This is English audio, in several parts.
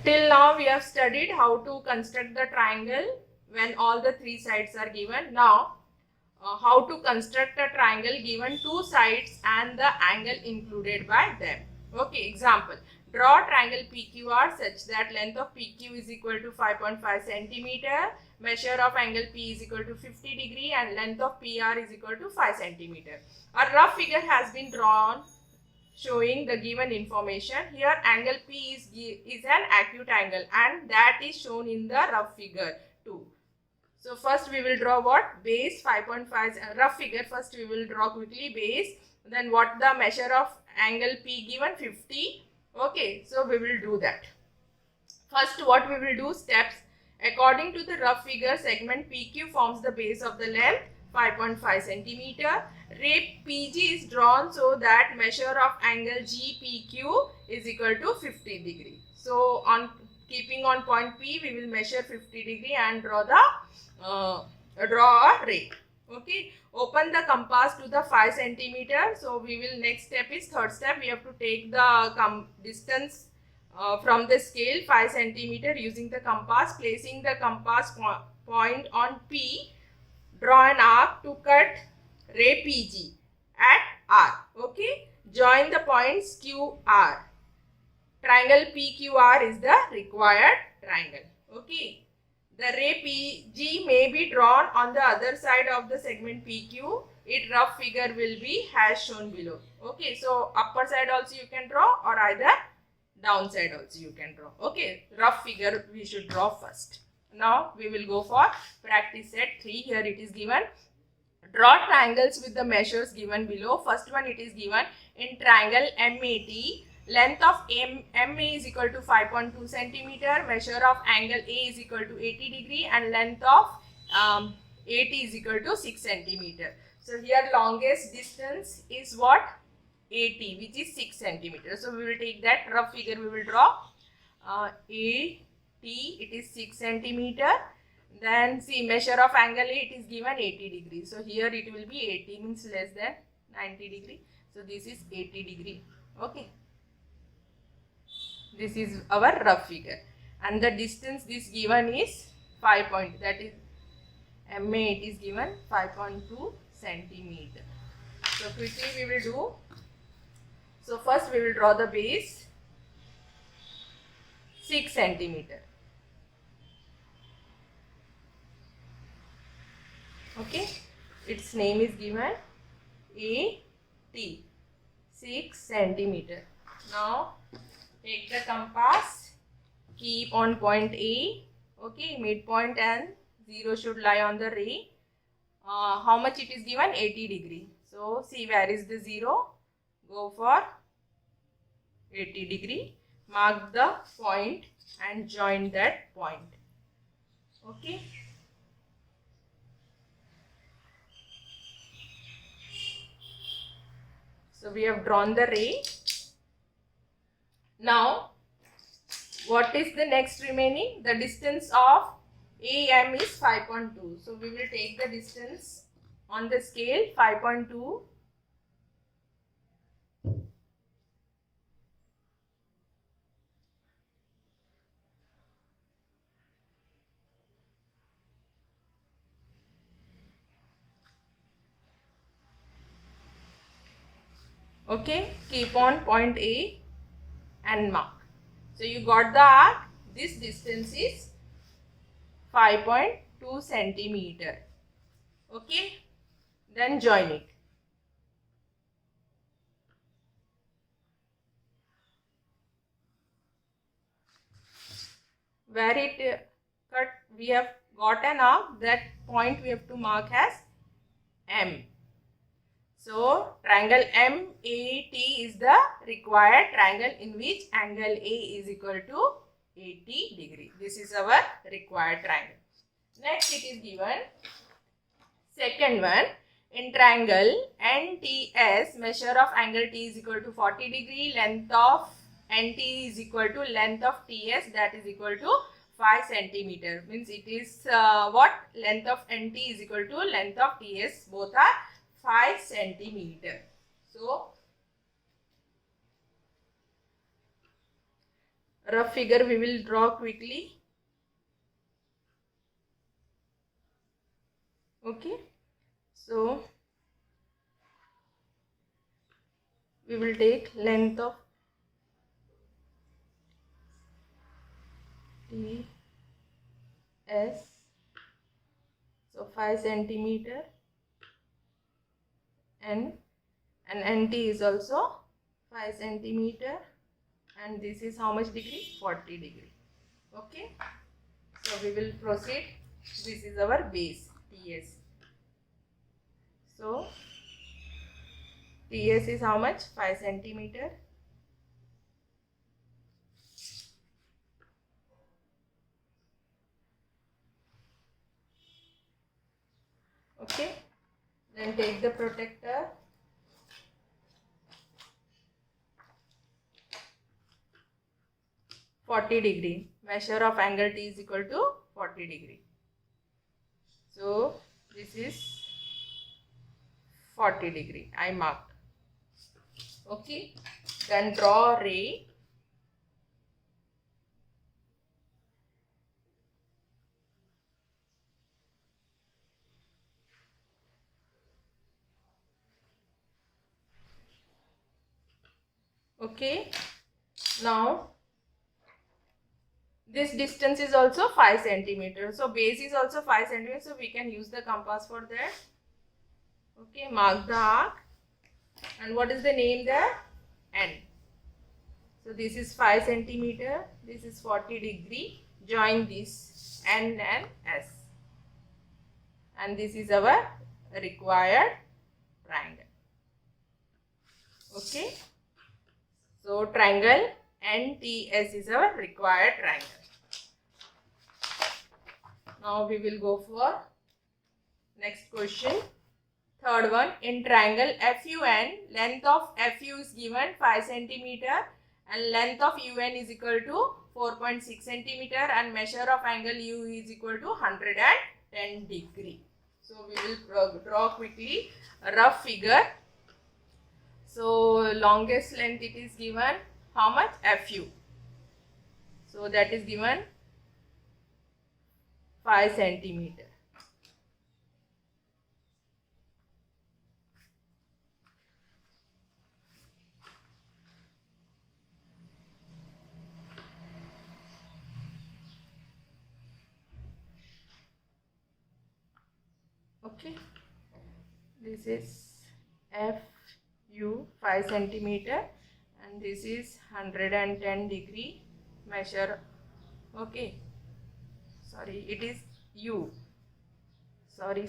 Till now we have studied how to construct the triangle when all the three sides are given. Now how to construct a triangle given two sides and the angle included by them. Okay, example. Draw triangle PQR such that length of PQ is equal to 5.5 centimeter, measure of angle P is equal to 50 degree and length of PR is equal to 5 centimeter. A rough figure has been drawn showing the given information. Here angle P is an acute angle and that is shown in the rough figure too. So first we will draw what? Base 5.5 rough figure. First we will draw quickly base. Then what the measure of angle P given? 50. Okay, so we will do that. First what we will do steps. According to the rough figure, segment PQ forms the base of the length 5.5 centimeter. Ray PG is drawn so that measure of angle GPQ is equal to 50 degree. So on keeping on point P, we will measure 50 degree and draw a ray. Okay, open the compass to the 5 centimeter. So we will, next step is third step, we have to take the distance from the scale 5 centimeter using the compass. Placing the compass point on P, draw an arc to cut ray PG at R. Okay, join the points QR. Triangle PQR is the required triangle. Okay, the ray PG may be drawn on the other side of the segment PQ. Its rough figure will be as shown below. Okay, so upper side also you can draw or either down side also you can draw. Okay, rough figure we should draw first. Now we will go for practice set 3. Here it is given. Draw triangles with the measures given below. First one, it is given in triangle MAT. Length of MA is equal to 5.2 centimeter. Measure of angle A is equal to 80 degree and length of AT is equal to 6 centimeter. So here longest distance is what? AT, which is 6 centimeter. So we will take that rough figure. We will draw AT. It is 6 centimeter. Then see, measure of angle A, it is given 80 degree. So here it will be 80 means less than 90 degree. So this is 80 degree. Okay. This is our rough figure. And the distance this given is 5 point. That is MA, it is given 5.2 centimeter. So quickly we will do. So first we will draw the base 6 centimeter. Okay, its name is given AT, 6 centimeter. Now take the compass, keep on point A. Okay, midpoint and 0 should lie on the ray. How much it is given? 80 degree. So see where is the 0? Go for 80 degree. Mark the point and join that point. Okay. So we have drawn the ray. Now, what is the next remaining? The distance of AM is 5.2. So we will take the distance on the scale 5.2. Okay, keep on point A and mark. So you got the arc. This distance is 5.2 centimeter. Okay, then join it. Where it cut, we have got an arc. That point we have to mark as M. So triangle MAT is the required triangle in which angle A is equal to 80 degree. This is our required triangle. Next it is given second one. In triangle NTS, measure of angle T is equal to 40 degree. Length of NT is equal to length of TS, that is equal to 5 centimeter. Means it is what? Length of NT is equal to length of TS. Both are 5 centimeter. So rough figure we will draw quickly. Okay, so we will take length of TS, so 5 centimeter, and NT is also 5 centimeter, and this is how much degree? 40 degree. Okay, so we will proceed. This is our base TS. So TS is how much? 5 centimeter. Okay, then take the protector. (40°). Measure of angle T is equal to 40°. So this is 40°. I marked. Okay, then draw ray. Okay, now this distance is also 5 centimeter. So base is also 5 centimeter. So we can use the compass for that. Okay, mark the arc. And what is the name there? N. So this is 5 centimeter. This is 40°. Join this N and S. And this is our required triangle. Okay. So triangle NTS is our required triangle. Now we will go for next question. Third one, in triangle FUN, length of FU is given 5 centimeter and length of UN is equal to 4.6 centimeter and measure of angle U is equal to 110 degree. So we will draw quickly a rough figure. So longest length it is given how much? FU. So that is given 5 centimeter. Okay, this is FU 5 centimeter and this is 110 degree measure. Okay, sorry, it is U. Sorry.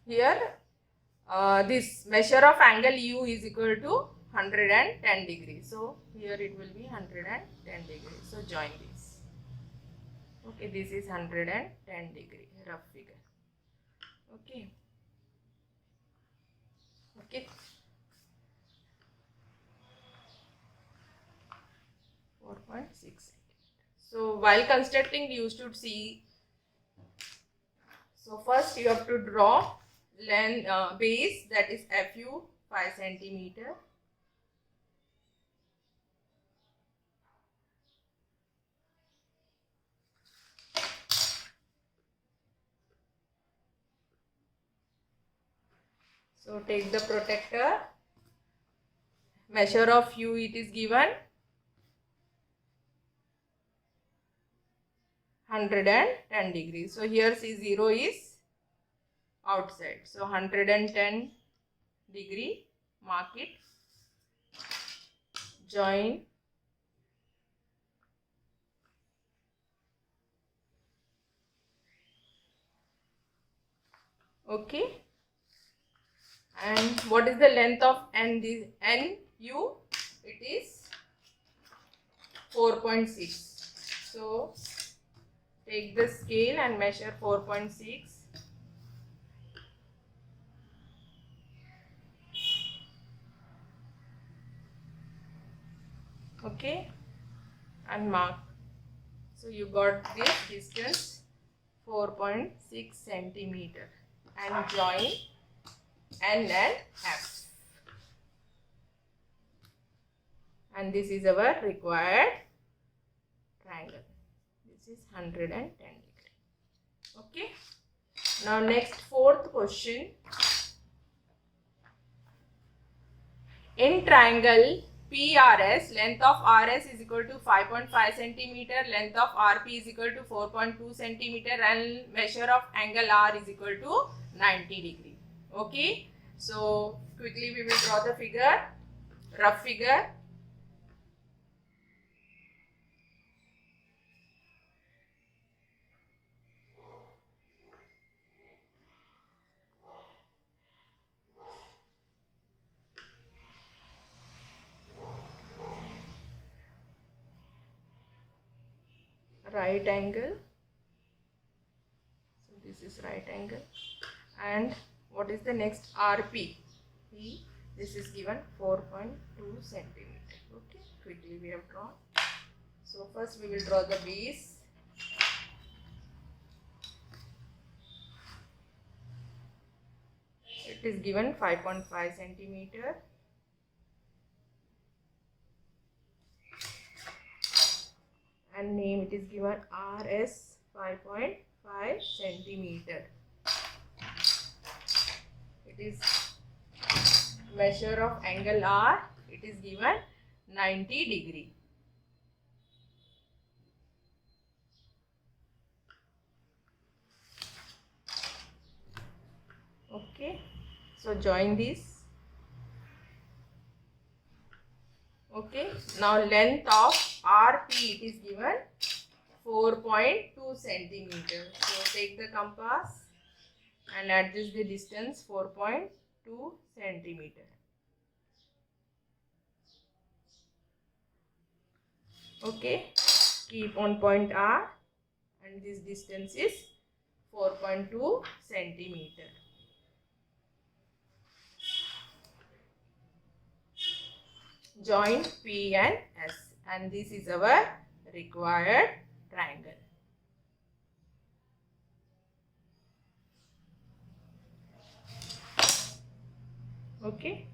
Here this measure of angle U is equal to 110 degrees. So here it will be 110 degrees. So join this. Okay, this is 110 degree rough figure. Okay. 4.6. So while constructing you should see. So first you have to draw base, that is FU 5 centimeter. So take the protector. Measure of U it is given 110 degrees. So here C0 is outside. So 110 degree, mark it. Join. Okay. And what is the length of NU? It is 4.6. So take the scale and measure 4.6. Okay, and mark. So you got this distance 4.6 centimeter and join N and F. And this is our required triangle. This is 110 degree. Okay. Now next fourth question. In triangle PRS, length of RS is equal to 5.5 centimeter, length of RP is equal to 4.2 centimeter, and measure of angle R is equal to 90 degree. Okay. So quickly we will draw the figure, rough figure. Right angle. So this is right angle. And what is the next? RP. This is given 4.2 centimeter. Okay, quickly we have drawn. So first we will draw the base. It is given 5.5 centimeter. And name it is given RS 5.5 centimeter. It is measure of angle R. It is given 90 degree. Okay. So join this. Okay. Now length of RP it is given 4.2 centimeter. So take the compass and adjust the distance 4.2 centimeter. Okay. Keep on point R and this distance is 4.2 centimeter. Join P and S, and this is our required triangle. Okay.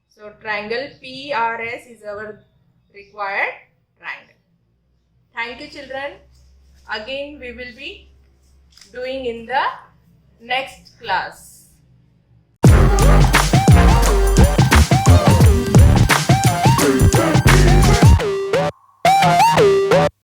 So triangle PRS is our required triangle. Thank you, children. Again we will be doing in the next class.